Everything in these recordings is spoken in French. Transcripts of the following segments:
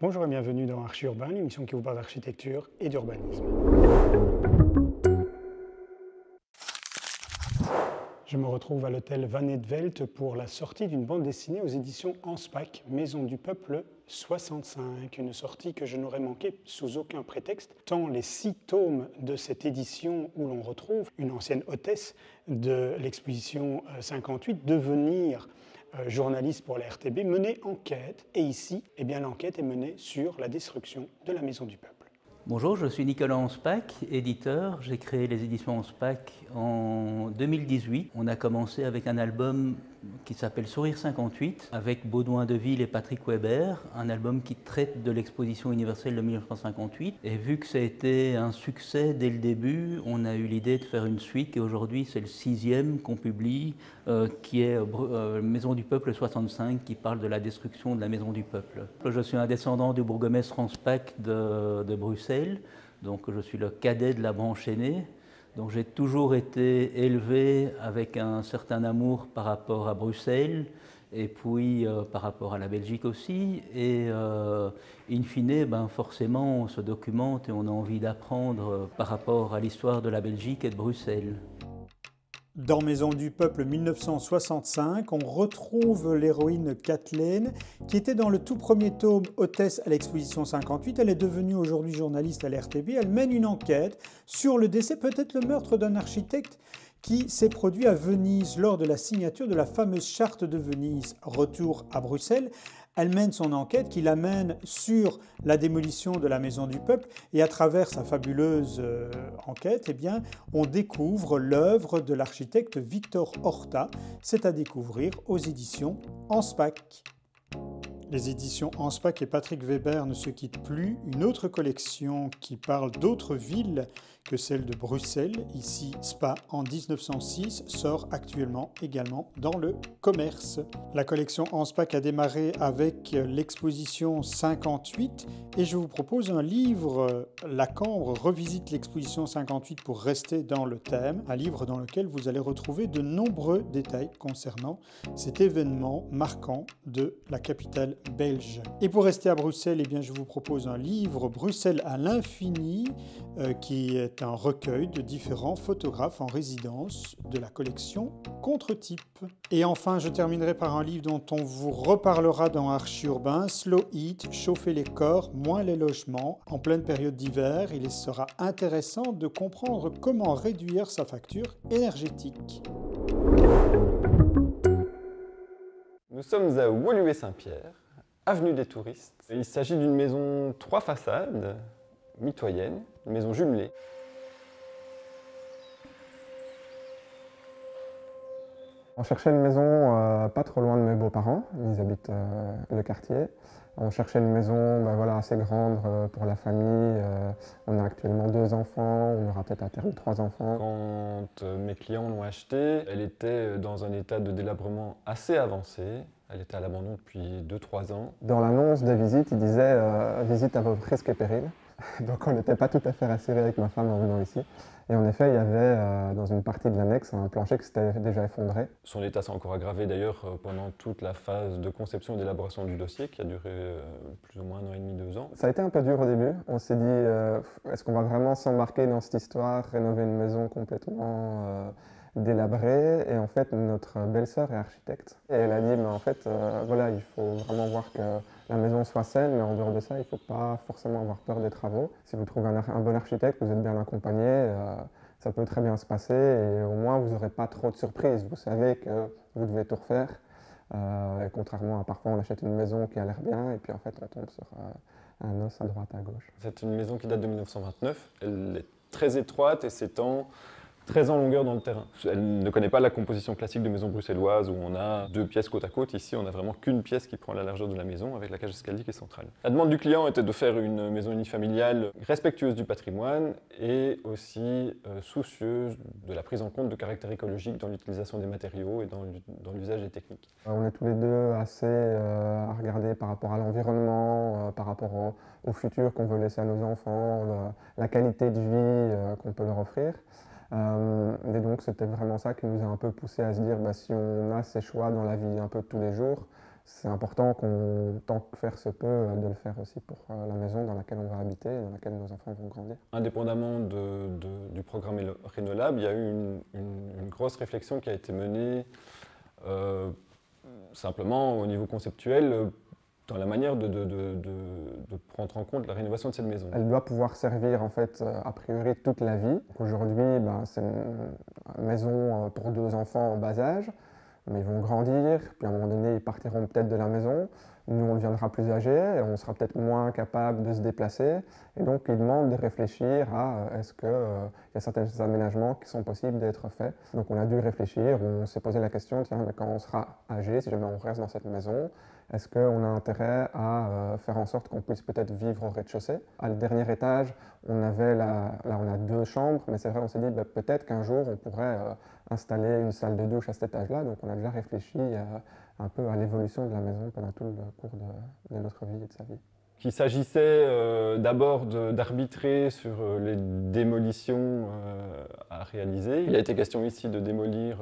Bonjour et bienvenue dans Archi-Urbain, l'émission qui vous parle d'architecture et d'urbanisme. Je me retrouve à l'hôtel Van Etvelt pour la sortie d'une bande dessinée aux éditions Anspach, Maison du Peuple 65. Une sortie que je n'aurais manqué sous aucun prétexte, tant les 6 tomes de cette édition où l'on retrouve une ancienne hôtesse de l'exposition 58 devenir journaliste pour la RTB, mener enquête. Et ici, l'enquête est menée sur la destruction de la Maison du Peuple. Bonjour, je suis Nicolas Anspach, éditeur. J'ai créé les éditions Anspach en 2018. On a commencé avec un album qui s'appelle Sourire 58 avec Baudouin Deville et Patrick Weber, un album qui traite de l'exposition universelle de 1958. Et vu que ça a été un succès dès le début, on a eu l'idée de faire une suite et aujourd'hui c'est le 6e qu'on publie qui est Maison du Peuple 65 qui parle de la destruction de la Maison du Peuple. Je suis un descendant du bourgmestre Anspach de Bruxelles, donc je suis le cadet de la branche aînée. Donc j'ai toujours été élevé avec un certain amour par rapport à Bruxelles et puis par rapport à la Belgique aussi. Et in fine, forcément on se documente et on a envie d'apprendre par rapport à l'histoire de la Belgique et de Bruxelles. Dans Maison du Peuple 1965, on retrouve l'héroïne Kathleen, qui était dans le tout premier tome hôtesse à l'exposition 58. Elle est devenue aujourd'hui journaliste à l'RTB. Elle mène une enquête sur le décès, peut-être le meurtre d'un architecte qui s'est produit à Venise lors de la signature de la fameuse charte de Venise. Retour à Bruxelles, elle mène son enquête qui l'amène sur la démolition de la Maison du Peuple et à travers sa fabuleuse enquête, on découvre l'œuvre de l'architecte Victor Horta. C'est à découvrir aux éditions Anspach. Les éditions Anspach et Patrick Weber ne se quittent plus. Une autre collection qui parle d'autres villes que celle de Bruxelles, ici Spa en 1906, sort actuellement également dans le commerce. La collection Anspach a démarré avec l'exposition 58 et je vous propose un livre, La Cambre revisite l'exposition 58 pour rester dans le thème, un livre dans lequel vous allez retrouver de nombreux détails concernant cet événement marquant de la capitale belge. Et pour rester à Bruxelles, je vous propose un livre, Bruxelles à l'infini, qui est un recueil de différents photographes en résidence de la collection Contre-type. Et enfin, je terminerai par un livre dont on vous reparlera dans Archi-Urbain, Slow Heat, chauffer les corps, moins les logements. En pleine période d'hiver, il sera intéressant de comprendre comment réduire sa facture énergétique. Nous sommes à Woluwe-Saint-Pierre, avenue des Touristes. Il s'agit d'une maison 3 façades, mitoyenne, une maison jumelée. On cherchait une maison pas trop loin de mes beaux-parents, ils habitent le quartier. On cherchait une maison assez grande pour la famille. On a actuellement 2 enfants, on aura peut-être à terme 3 enfants. Quand mes clients l'ont achetée, elle était dans un état de délabrement assez avancé. Elle était à l'abandon depuis 2-3 ans. Dans l'annonce de visite, il disait visite à vos risques et périls. Donc on n'était pas tout à fait rassurés avec ma femme en venant ici. Et en effet, il y avait dans une partie de l'annexe un plancher qui s'était déjà effondré. Son état s'est encore aggravé d'ailleurs pendant toute la phase de conception et d'élaboration du dossier qui a duré plus ou moins 1 an et demi, 2 ans. Ça a été un peu dur au début. On s'est dit, est-ce qu'on va vraiment s'embarquer dans cette histoire, rénover une maison complètement délabrée? Et en fait, notre belle-sœur est architecte. Et elle a dit, il faut vraiment voir que la maison soit saine, mais en dehors de ça, il ne faut pas forcément avoir peur des travaux. Si vous trouvez un bon architecte, vous êtes bien accompagné, ça peut très bien se passer et au moins vous n'aurez pas trop de surprises. Vous savez que vous devez tout refaire. Et contrairement à parfois on achète une maison qui a l'air bien et puis en fait on tombe sur un os à droite à gauche. C'est une maison qui date de 1929. Elle est très étroite et s'étend très en longueur dans le terrain. Elle ne connaît pas la composition classique de maison bruxelloise où on a 2 pièces côte à côte. Ici, on n'a vraiment qu'une pièce qui prend la largeur de la maison avec la cage d'escalier qui est centrale. La demande du client était de faire une maison unifamiliale respectueuse du patrimoine et aussi soucieuse de la prise en compte de caractères écologiques dans l'utilisation des matériaux et dans l'usage des techniques. On est tous les deux assez à regarder par rapport à l'environnement, par rapport au futur qu'on veut laisser à nos enfants, la qualité de vie qu'on peut leur offrir. Et donc c'était vraiment ça qui nous a un peu poussé à se dire si on a ces choix dans la vie un peu de tous les jours, c'est important, tant que faire se peut, de le faire aussi pour la maison dans laquelle on va habiter et dans laquelle nos enfants vont grandir. Indépendamment du programme Rénolab, il y a eu une grosse réflexion qui a été menée simplement au niveau conceptuel dans la manière de prendre en compte la rénovation de cette maison. Elle doit pouvoir servir en fait a priori toute la vie. Aujourd'hui, c'est une maison pour 2 enfants en bas âge, mais ils vont grandir, puis à un moment donné ils partiront peut-être de la maison. Nous on deviendra plus âgés et on sera peut-être moins capable de se déplacer. Et donc il demande de réfléchir à est-ce qu'il y a certains aménagements qui sont possibles d'être faits. Donc on a dû réfléchir, on s'est posé la question, tiens, mais quand on sera âgé, si jamais on reste dans cette maison, est-ce qu'on a intérêt à faire en sorte qu'on puisse peut-être vivre au rez-de-chaussée? À le dernier étage, on avait là on a 2 chambres, mais c'est vrai, on s'est dit peut-être qu'un jour on pourrait installer une salle de douche à cet étage-là. Donc on a déjà réfléchi un peu à l'évolution de la maison pendant tout le cours de notre vie et de sa vie. Qu'il s'agissait d'abord d'arbitrer sur les démolitions à réaliser. Il a été question ici de démolir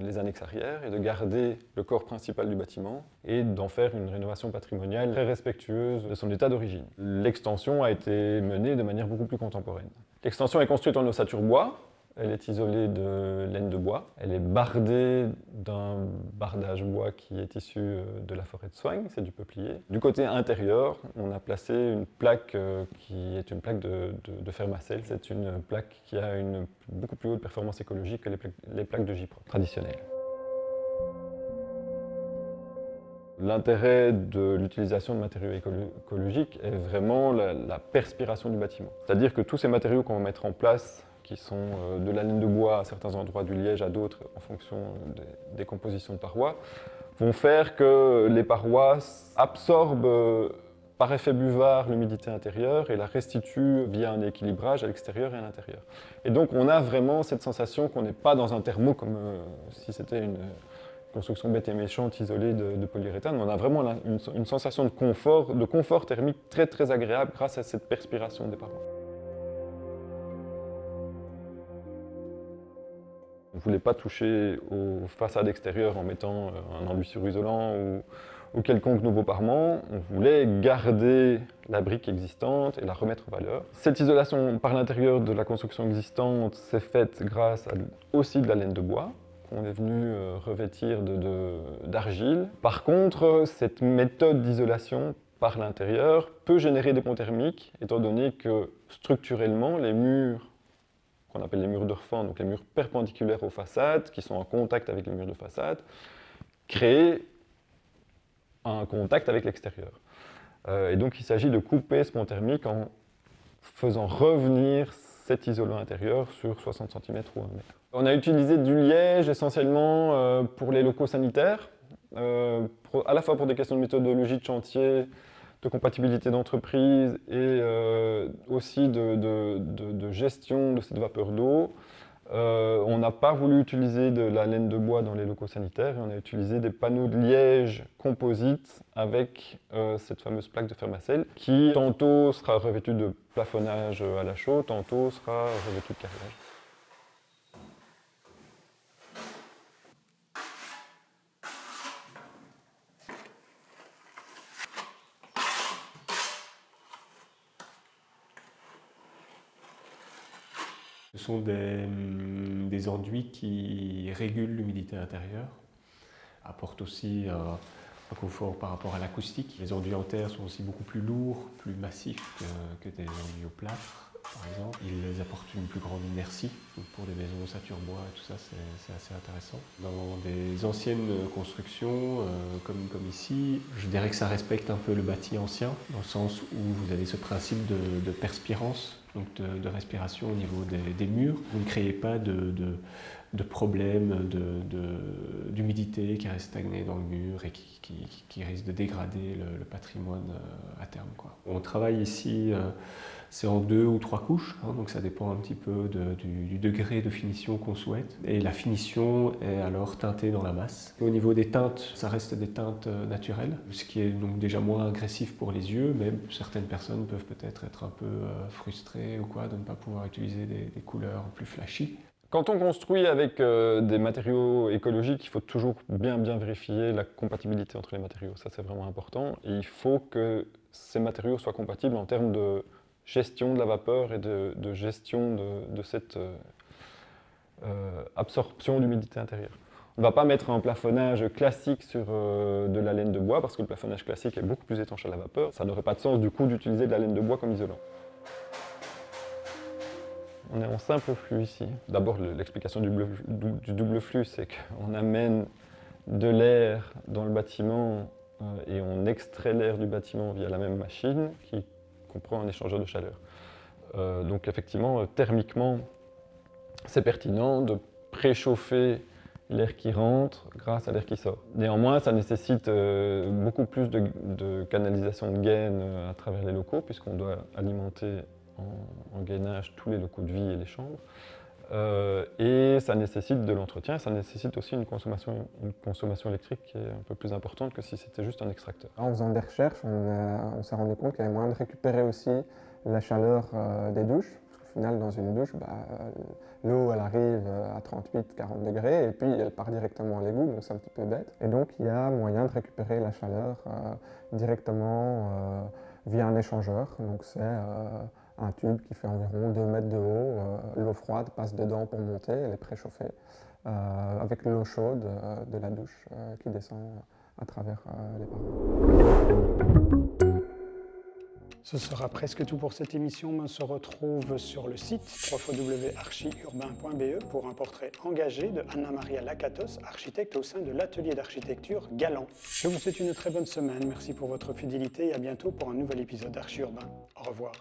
les annexes arrière et de garder le corps principal du bâtiment et d'en faire une rénovation patrimoniale très respectueuse de son état d'origine. L'extension a été menée de manière beaucoup plus contemporaine. L'extension est construite en ossature bois. Elle est isolée de laine de bois. Elle est bardée d'un bardage bois qui est issu de la forêt de Soignes, c'est du peuplier. Du côté intérieur, on a placé une plaque qui est une plaque de Fermacell. C'est une plaque qui a une beaucoup plus haute performance écologique que les plaques de J-Pro traditionnelles. L'intérêt de l'utilisation de matériaux écologiques est vraiment la perspiration du bâtiment. C'est-à-dire que tous ces matériaux qu'on va mettre en place, qui sont de la laine de bois à certains endroits, du liège à d'autres, en fonction des compositions de parois, vont faire que les parois absorbent par effet buvard l'humidité intérieure et la restituent via un équilibrage à l'extérieur et à l'intérieur. Et donc on a vraiment cette sensation qu'on n'est pas dans un thermo comme si c'était une construction bête et méchante isolée de polyuréthane. On a vraiment une sensation de confort thermique très très agréable grâce à cette perspiration des parois. On ne voulait pas toucher aux façades extérieures en mettant un enduit surisolant ou quelconque nouveau parement. On voulait garder la brique existante et la remettre en valeur. Cette isolation par l'intérieur de la construction existante s'est faite grâce à aussi de la laine de bois qu'on est venu revêtir d'argile. Par contre, cette méthode d'isolation par l'intérieur peut générer des ponts thermiques, étant donné que structurellement, les murs qu'on appelle les murs de refend, donc les murs perpendiculaires aux façades, qui sont en contact avec les murs de façade, créent un contact avec l'extérieur. Et donc il s'agit de couper ce pont thermique en faisant revenir cet isolant intérieur sur 60 cm ou 1 mètre. On a utilisé du liège essentiellement pour les locaux sanitaires, à la fois pour des questions de méthodologie de chantier, de compatibilité d'entreprise et aussi de gestion de cette vapeur d'eau. On n'a pas voulu utiliser de la laine de bois dans les locaux sanitaires et on a utilisé des panneaux de liège composites avec cette fameuse plaque de Fermacell qui tantôt sera revêtue de plafonnage à la chaux, tantôt sera revêtue de carrelage. Ce sont des enduits qui régulent l'humidité intérieure, apportent aussi un confort par rapport à l'acoustique. Les enduits en terre sont aussi beaucoup plus lourds, plus massifs que des enduits au plâtre, par exemple. Ils apportent une plus grande inertie. Donc pour des maisons ossature bois et tout ça, c'est assez intéressant. Dans des anciennes constructions, comme ici, je dirais que ça respecte un peu le bâti ancien, dans le sens où vous avez ce principe de perspirance, donc de respiration au niveau des murs. Vous ne créez pas de problèmes d'humidité qui reste stagnée dans le mur et qui risque de dégrader le patrimoine à terme, quoi. On travaille ici, c'est en 2 ou 3 couches, hein, donc ça dépend un petit peu du degré de finition qu'on souhaite. Et la finition est alors teintée dans la masse. Au niveau des teintes, ça reste des teintes naturelles, ce qui est donc déjà moins agressif pour les yeux, mais certaines personnes peuvent peut-être être un peu frustrées ou quoi de ne pas pouvoir utiliser des couleurs plus flashy. Quand on construit avec des matériaux écologiques, il faut toujours bien vérifier la compatibilité entre les matériaux. Ça, c'est vraiment important. Et il faut que ces matériaux soient compatibles en termes de gestion de la vapeur et de gestion de cette absorption d'humidité intérieure. On ne va pas mettre un plafonnage classique sur de la laine de bois parce que le plafonnage classique est beaucoup plus étanche à la vapeur. Ça n'aurait pas de sens du coup d'utiliser de la laine de bois comme isolant. On est en simple flux ici. D'abord, l'explication du double flux, c'est qu'on amène de l'air dans le bâtiment et on extrait l'air du bâtiment via la même machine qui comprend un échangeur de chaleur. Donc effectivement, thermiquement, c'est pertinent de préchauffer l'air qui rentre grâce à l'air qui sort. Néanmoins, ça nécessite beaucoup plus de canalisation de gaines à travers les locaux puisqu'on doit alimenter en gainage tous les locaux de vie et les chambres. Et ça nécessite de l'entretien, ça nécessite aussi une consommation électrique qui est un peu plus importante que si c'était juste un extracteur. En faisant des recherches, on s'est rendu compte qu'il y avait moyen de récupérer aussi la chaleur des douches. Parce qu'au final, dans une douche, l'eau elle arrive à 38-40 degrés et puis elle part directement à l'égout, donc c'est un petit peu bête. Et donc il y a moyen de récupérer la chaleur directement via un échangeur. Donc c'est un tube qui fait environ 2 mètres de haut. L'eau froide passe dedans pour monter, elle est préchauffée avec l'eau chaude de la douche qui descend à travers les parois. Ce sera presque tout pour cette émission. On se retrouve sur le site www.archiurbain.be pour un portrait engagé de Anna-Maria Lakatos, architecte au sein de l'atelier d'architecture Galant. Je vous souhaite une très bonne semaine. Merci pour votre fidélité et à bientôt pour un nouvel épisode d'Archi Urbain. Au revoir.